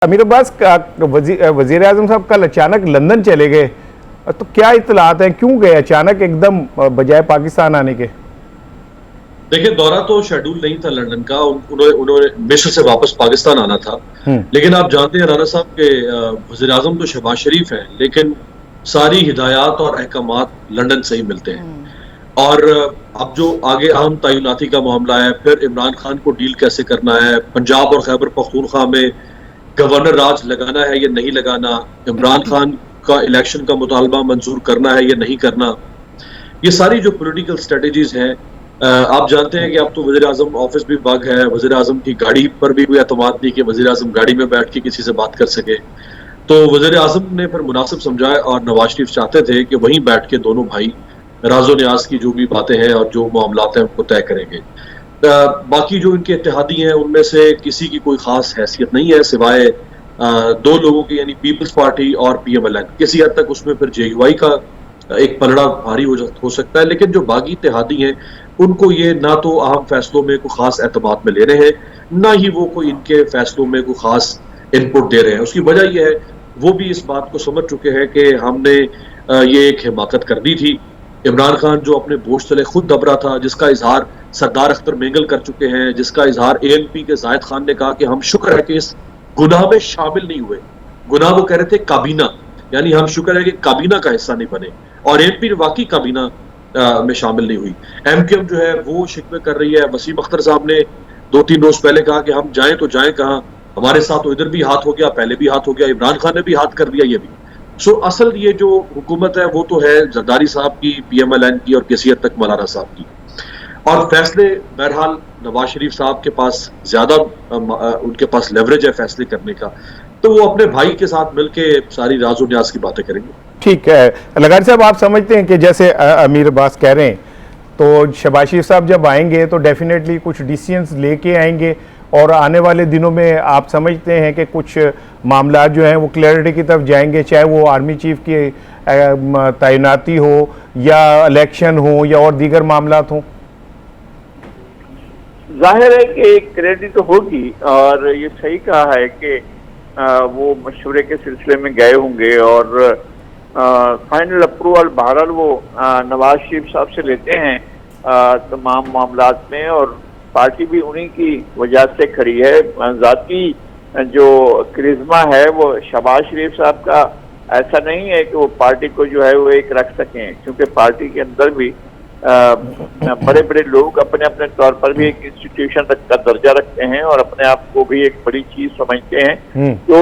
अमीर अब्बास वजीर आजम साहब कल अचानक लंदन चले गए, तो क्या इत्तलात हैं, क्यों गए अचानक एकदम बजाय पाकिस्तान आने के? देखिए, दौरा तो शेड्यूल नहीं था लंदन का। उन्होंने मिस्र से वापस पाकिस्तान आना था। लेकिन आप जानते हैं राना साहब के वजीर आजम तो शहबाज शरीफ हैं, लेकिन सारी हिदायत और अहकामात लंदन से ही मिलते हैं। और अब जो आगे अहम तैनाती का मामला है, फिर इमरान खान को डील कैसे करना है, पंजाब और खैबर पख्तूनख्वा में गवर्नर राज लगाना है या नहीं लगाना, इमरान खान का इलेक्शन का मुतालबा मंजूर करना है या नहीं करना, ये सारी जो पॉलिटिकल स्ट्रेटजीज हैं, आप जानते हैं कि अब तो वज़ीर आज़म ऑफिस भी बग है। वज़ीर आज़म की गाड़ी पर भी कोई एतमाद नहीं कि वज़ीर आज़म गाड़ी में बैठ के किसी से बात कर सके। तो वज़ीर आज़म ने फिर मुनासिब समझा और नवाज शरीफ चाहते थे कि वहीं बैठ के दोनों भाई राजो न्याज की जो भी बातें हैं और जो मामलात हैं उनको तय करेंगे। बाकी जो इनके इत्तेहादी हैं उनमें से किसी की कोई खास हैसियत नहीं है सिवाय दो लोगों की, यानी पीपल्स पार्टी और PMLN। किसी हद तक उसमें फिर JUI का एक पलड़ा भारी हो सकता है, लेकिन जो बागी इत्तेहादी हैं उनको ये ना तो अहम फैसलों में कोई खास एतमाद में ले रहे हैं, ना ही वो कोई इनके फैसलों में कोई खास इनपुट दे रहे हैं। उसकी वजह यह है, वो भी इस बात को समझ चुके हैं कि हमने ये एक हिमाकत कर दी थी। इमरान खान जो अपने बोझ तले खुद दब रहा था, जिसका इजहार सरदार अख्तर मेंगल कर चुके हैं, जिसका इजहार ANP के जायद खान ने कहा कि हम शुक्र है कि इस गुनाह में शामिल नहीं हुए। गुनाह वो कह रहे थे काबीना, यानी हम शुक्र है कि काबीना का हिस्सा नहीं बने, और ANP वाकई काबीना में शामिल नहीं हुई। MQM जो है वो शिकवे कर रही है। वसीम अख्तर साहब ने 2-3 रोज पहले कहा कि हम जाएं तो जाएं कहां, हमारे साथ तो इधर भी हाथ हो गया, पहले भी हाथ हो गया, इमरान खान ने भी हाथ कर दिया, ये भी। सो असल ये जो हुकूमत है वो तो है जरदारी साहब की, PMLN की और किसी हद तक मौलाना साहब की। और फैसले बहरहाल नवाज शरीफ साहब के पास ज्यादा उनके पास लेवरेज है फैसले करने का, तो वो अपने भाई के साथ मिलके सारी राज और न्याज की बातें करेंगे। ठीक है लगारी साहब, आप समझते हैं कि जैसे अमीर अब्बास कह रहे हैं, तो शहबाज शरीफ साहब जब आएंगे तो डेफिनेटली कुछ डिसीजंस लेके आएंगे, और आने वाले दिनों में आप समझते हैं कि कुछ मामला जो हैं वो क्लैरिटी की तरफ जाएंगे, चाहे वो आर्मी चीफ की तैनाती हो या इलेक्शन हो या और दीगर मामलात हों? जाहिर है कि क्लैरिटी तो होगी, और ये सही कहा है कि वो मशवरे के सिलसिले में गए होंगे और फाइनल अप्रूवल बहरहाल वो नवाज शरीफ साहब से लेते हैं तमाम मामलात में, और पार्टी भी उन्हीं की वजह से खड़ी है। ज़ाती जो करिश्मा है वो शहबाज शरीफ साहब का ऐसा नहीं है कि वो पार्टी को जो है वो एक रख सकें, क्योंकि पार्टी के अंदर भी बड़े बड़े लोग अपने अपने तौर पर भी एक इंस्टीट्यूशन का दर्जा रखते हैं और अपने आप को भी एक बड़ी चीज समझते हैं। तो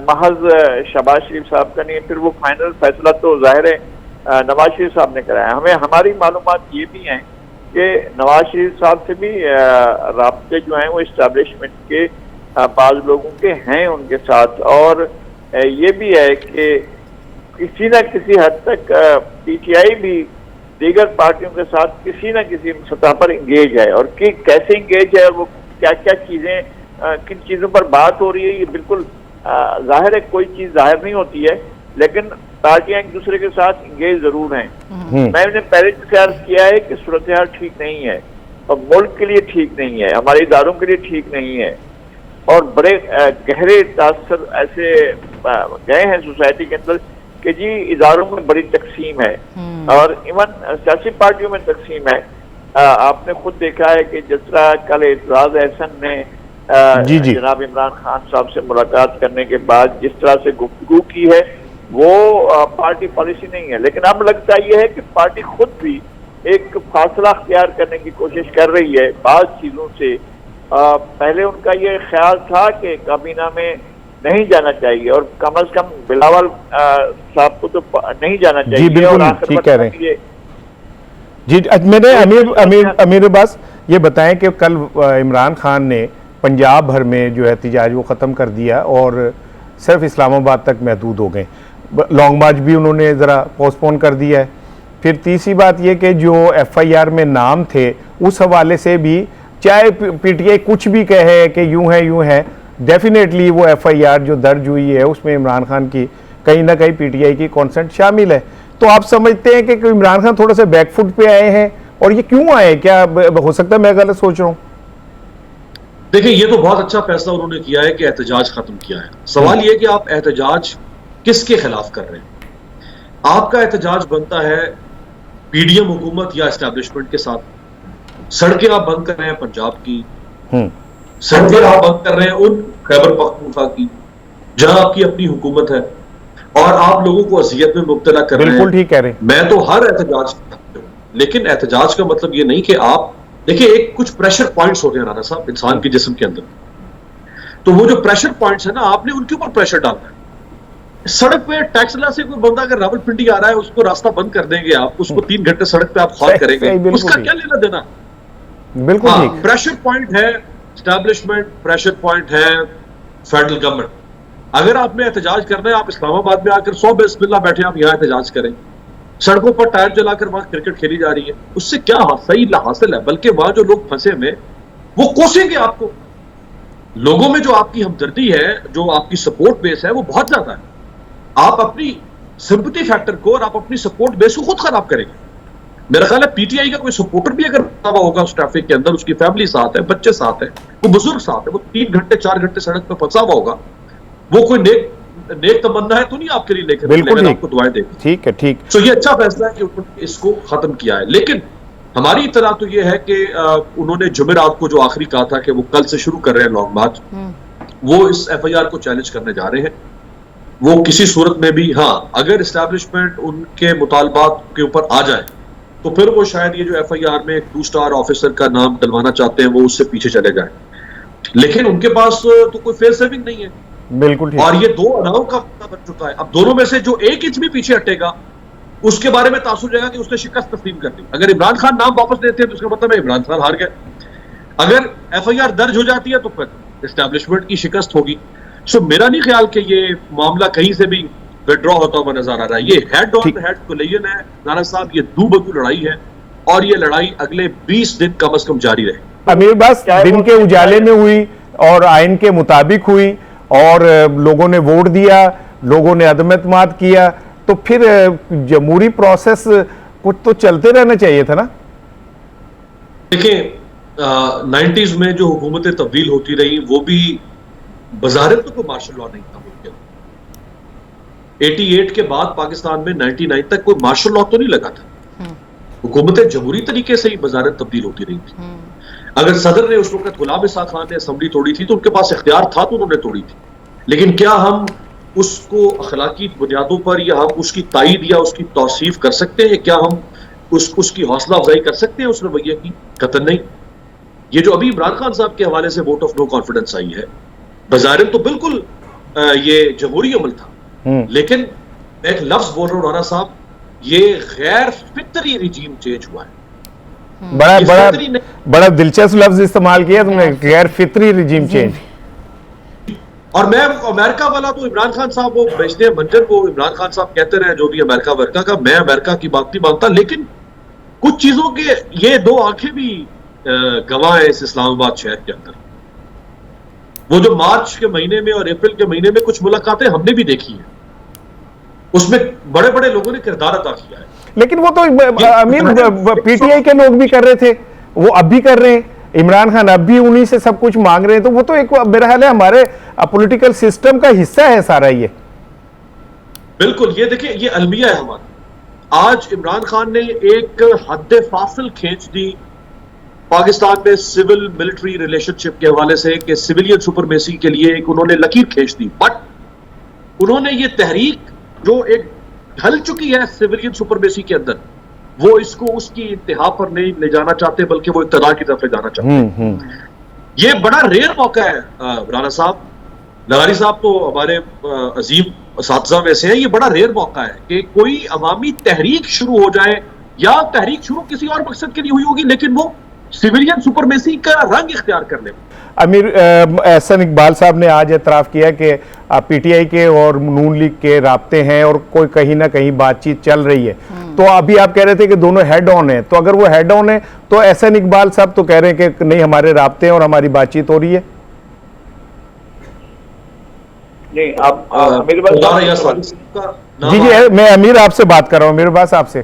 महज शहबाज शरीफ साहब का नहीं, फिर वो फाइनल फैसला तो जाहिर है नवाज शरीफ साहब ने कराया। हमें हमारी मालूमात ये भी हैं कि नवाज शरीफ साहब से भी राब्ते जो हैं वो इस्टेब्लिशमेंट के बाज लोगों के हैं उनके साथ, और ये भी है कि किसी न किसी हद तक PTI भी दीगर पार्टियों के साथ किसी न किसी सतह पर इंगेज है, और कि कैसे इंगेज है और वो क्या क्या चीजें किन चीजों पर बात हो रही है, ये बिल्कुल जाहिर है कोई चीज जाहिर नहीं होती है, लेकिन पार्टियां एक दूसरे के साथ इंगेज जरूर हैं। मैंने पहले से अर्ज किया है कि सूरत हाल ठीक नहीं है, और मुल्क के लिए ठीक नहीं है, हमारे इदारों के लिए ठीक नहीं है, और बड़े गहरे तासर ऐसे गए हैं सोसाइटी के अंदर कि जी इदारों में बड़ी तकसीम है, और इवन सियासी पार्टियों में तकसीम है। आपने खुद देखा है कि जिस तरह कल एतराज एहसन ने जनाब इमरान खान साहब से मुलाकात करने के बाद जिस तरह से गुफ्तगू की है, वो पार्टी पॉलिसी नहीं है। लेकिन अब लगता यह है कि पार्टी खुद भी एक फासला अख्तियार करने की कोशिश कर रही है बाज़ चीज़ों से। पहले उनका ये ख्याल था कि काबीना में नहीं जाना चाहिए, और कम अज कम बिलावल साहब को तो नहीं जाना चाहिए। जी बिल्कुल ठीक कह रहे हैं जी। मैंने अमीर अब्बास ये बताएं कि कल इमरान खान ने पंजाब भर में जो एहतजाज वो ख़त्म कर दिया और सिर्फ इस्लामाबाद तक महदूद हो गए। लॉन्ग मार्च भी उन्होंने ज़रा पोस्टपोन कर दिया है। फिर तीसरी बात ये कि जो FIR में नाम थे उस हवाले से भी, चाहे PTI कुछ भी कहे कि यूँ है, डेफिनेटली वो FIR जो दर्ज हुई है उसमें इमरान खान की कहीं ना कहीं PTI की कॉन्सेंट शामिल है। तो आप समझते हैं कि इमरान खान थोड़ा सा बैकफुट पे आए हैं, और ये क्यों आए? क्या हो सकता है मैं गलत सोच रहा हूँ? देखिए, ये तो बहुत अच्छा फैसला उन्होंने किया है कि एहतजाज खत्म किया है। सवाल ये कि आप एहतजाज किसके खिलाफ कर रहे हैं। आपका एहतजाज बनता है पीडीएम हुकूमत या एस्टैब्लिशमेंट के साथ। सड़कें आप बंद कर रहे हैं पंजाब की, सड़कें आप बंद कर रहे हैं उन खैबर पख्तूनख्वा की जहां आपकी अपनी हुकूमत है, और आप लोगों को अजियत में मुब्तला कर रहे हैं। बिल्कुल ठीक कह रहे हैं। मैं तो हर एहतजाज करता हूं, लेकिन एहतजाज का मतलब ये नहीं कि आप देखिए, एक कुछ प्रेशर पॉइंट्स होते हैं राना साहब इंसान के जिस्म के अंदर, तो वो जो प्रेशर पॉइंट्स है ना, आपने उनके ऊपर प्रेशर डालना है। सड़क पे टैक्सला से कोई बंदा अगर रावलपिंडी आ रहा है, उसको रास्ता बंद कर देंगे आप, उसको 3 घंटे सड़क पे आप खौफ करेंगे, उसका क्या लेना देना। बिल्कुल ठीक। प्रेशर पॉइंट है एस्टैब्लिशमेंट, प्रेशर पॉइंट है फेडरल गवर्नमेंट। अगर आपने एहतजाज करना है, आप इस्लामाबाद में आकर 100 बिस्मिल्लाह बैठे, आप यहाँ एहतजाज करें। सड़कों पर टायर जलाकर वहां क्रिकेट खेली जा रही है, उससे क्या सही हासिल है? बल्कि वहां जो लोग फंसे में वो कोसेंगे आपको। लोगों में जो आपकी हमदर्दी है, जो आपकी सपोर्ट बेस है, वो बहुत ज्यादा है। आप अपनी सिंपैथी फैक्टर को और आप अपनी सपोर्ट बेस को खुद खराब करेंगे। मेरा ख्याल है पीटीआई का कोई सपोर्टर भी अगर फंसा होगा उस ट्रैफिक के अंदर, उसकी फैमिली साथ है, बच्चे साथ है, वो बुजुर्ग साथ है, वो 3 घंटे 4 घंटे सड़क पर फंसा हुआ होगा, वो कोई नेक तमन्ना है तो नहीं आपके लिए लेकर, बिल्कुल आपको दुआएं देगी। ठीक है, ठीक। तो ये अच्छा फैसला है कि उन्होंने इसको खत्म किया है। लेकिन हमारी इत्तला तो ये है कि उन्होंने जुमेरात को जो आखिरी कहा था कि वो कल से शुरू कर रहे हैं लॉन्ग मार्च, वो इस एफआईआर को चैलेंज करने जा रहे हैं। वो किसी सूरत में भी, हाँ, अगर एस्टैब्लिशमेंट उनके मुतालबात के ऊपर आ जाए तो फिर वो शायद ये जो एफआईआर में एक 2 स्टार ऑफिसर का नाम डलवाना चाहते हैं, वो उससे पीछे चले जाए। लेकिन उनके पास तो कोई फेयर सेविंग नहीं है। बिल्कुल ठीक। और ये 2 अनाव का मुद्दा बन चुका है। अब दोनों में से जो 1 इंच भी पीछे हटेगा, उसके बारे में तासुर जाएगा कि उसने शिकस्त तस्लीम कर दी। अगर इमरान खान नाम वापस लेते हैं तो उसका मतलब है इमरान खान हार गए। अगर एफआईआर दर्ज हो जाती है तो फिर एस्टैब्लिशमेंट की शिकस्त होगी। सो मेरा नहीं ख्याल कि ये मामला कहीं से भी विड्रॉ होता हुआ नजर आ रहा है। ये हेड ऑन हेड कोलिजन है राना साहब, ये दू-बदू लड़ाई है, और ये लड़ाई अगले 20 दिन कम से कम जारी रहे। अमीर बस दिन के उजाले में हुई और आइन के मुताबिक हुई, और लोगों ने वोट दिया, लोगों ने अदम एतमाद किया, तो फिर जमहूरी प्रोसेस कुछ तो चलते रहना चाहिए था ना। देखिए, 90s में जो हुकूमतें तब्दील होती रही, वो भी बज़ाहिर तो कोई मार्शल लॉ नहीं था। 88 के बाद पाकिस्तान में 99 तक कोई मार्शल लॉ तो नहीं लगा था। हुकूमतें जमहूरी तरीके से ही बज़ाहिर तब्दील होती रही थी। अगर सदर ने उस वक्त गुलाम इसाक खान ने असेंबली तोड़ी थी तो उनके पास इख्तियार था तो उन्होंने तोड़ी थी। लेकिन क्या हम उसको अखलाकी बुनियादों पर, या हम उसकी तायीद या उसकी तौसीफ कर सकते हैं? क्या हम उसकी हौसला अफजाई कर सकते हैं उस रवैये की? कतई नहीं। ये जो अभी इमरान खान साहब के हवाले से वोट ऑफ नो कॉन्फिडेंस आई है, बज़ाहिर तो बिल्कुल ये जमहूरी अमल था, लेकिन एक लफ्ज बोल रहा हूं राना साहब, ये गैर फितरी रिजीम चेंज हुआ है। बड़ा दिलचस्प लफ्ज इस्तेमाल किया तुमने, गैर फितरी रिजीम चेंज। और मैं अमेरिका वाला तो इमरान खान साहब वो बेचते हैं मंजर, वो इमरान खान साहब कहते रहे जो भी अमेरिका वर्का का, मैं अमेरिका की बात नहीं मानता, लेकिन कुछ चीजों के ये 2 आंखें भी गवाह है इस इस्लामाबाद शहर के अंदर। वो जो मार्च के महीने में और अप्रैल के महीने में कुछ मुलाकातें हमने भी देखी है, उसमें बड़े बड़े लोगों ने किरदार अदा किया है। लेकिन वो तो अमीर पीटीआई के लोग भी कर रहे थे, वो अब भी कर रहे हैं, इमरान खान अब भी उन्हीं से सब कुछ मांग रहे हैं, तो वो तो एक मेरा ख्याल है हमारे पॉलिटिकल सिस्टम का हिस्सा है सारा ये। बिल्कुल, ये देखिए, ये अलमिया है हमारा। आज इमरान खान ने एक हद फासिल खींच दी पाकिस्तान में सिविल मिलिट्री रिलेशनशिप के हवाले से, कि सिविलियन सुपरमेसी के लिए एक उन्होंने लकीर खींच दी। बट उन्होंने ये तहरीक जो एक ढल चुकी है सिविलियन सुपरमेसी के अंदर, वो इसको उसकी इंतहा पर नहीं ले जाना चाहते, बल्कि वो इक़्तिदार की तरफ ले जाना चाहते हैं। ये बड़ा रेयर मौका है राना साहब, लगारी साहब तो हमारे अजीम साथी में से हैं। ये बड़ा रेयर मौका है कि कोई अवामी तहरीक शुरू हो जाए, या तहरीक शुरू किसी और मकसद के लिए हुई होगी, लेकिन वो सिविलियन सुपरमेसी का रंग इख्तियार कर ले। अमीर एहसन इकबाल साहब ने आज एतराफ़ किया कि पीटीआई के और नून लीग के राब्ते हैं और कोई कहीं ना कहीं बातचीत चल रही है। तो अभी आप कह रहे थे कि दोनों हेड ऑन है, तो अगर वो हेड ऑन है तो एहसन इकबाल साहब तो कह रहे हैं कि नहीं, हमारे राब्ते हैं और हमारी बातचीत हो रही है। नहीं, आप जी जी, मैं अमीर आपसे बात कर रहा हूँ, मेरे पास आपसे।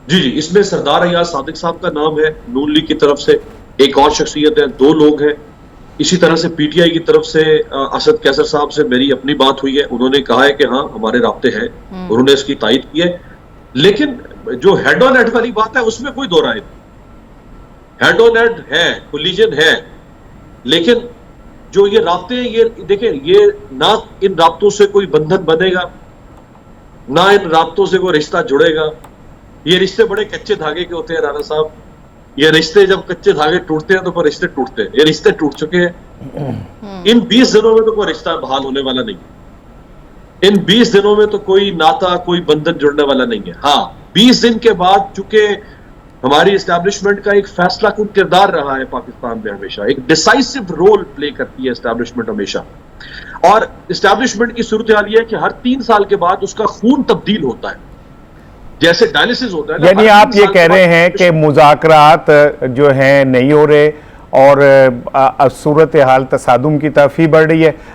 जी जी, इसमें सरदार अयाज सादिक साहब का नाम है नून लीग की तरफ से, एक और शख्सियत है, 2 लोग हैं। इसी तरह से पीटीआई की तरफ से असद कैसर साहब से मेरी अपनी बात हुई है, उन्होंने कहा है कि हाँ हमारे राब्ते हैं, उन्होंने इसकी तायद की है। लेकिन जो हेड ऑन हेड वाली बात है उसमें कोई दो राय नहीं, हेड ऑन हेड है, कोलिजन है, लेकिन जो ये राब्ते हैं, ये देखिए, ये ना इन राब्तों से कोई बंधन बनेगा, ना इन राब्तों से कोई रिश्ता जुड़ेगा। ये रिश्ते बड़े कच्चे धागे के होते हैं राणा साहब, ये रिश्ते जब कच्चे धागे टूटते हैं तो फिर रिश्ते टूटते हैं, ये रिश्ते टूट चुके हैं। इन 20 दिनों में तो कोई रिश्ता बहाल होने वाला नहीं है, इन 20 दिनों में तो कोई नाता, कोई बंधन जुड़ने वाला नहीं है। हाँ, 20 दिन के बाद, चूंकि हमारी एस्टैब्लिशमेंट का एक फैसला कुन किरदार रहा है पाकिस्तान में, हमेशा एक डिसाइसिव रोल प्ले करती है एस्टैब्लिशमेंट हमेशा, और एस्टैब्लिशमेंट की सूरत हाल ये है कि हर 3 साल के बाद उसका खून तब्दील होता है, जैसे डायलिसिस होता है। यानी आप ये कह रहे हैं कि मुज़ाकरात जो हैं नहीं हो रहे और सूरत हाल तसादुम की तरफ ही बढ़ रही है।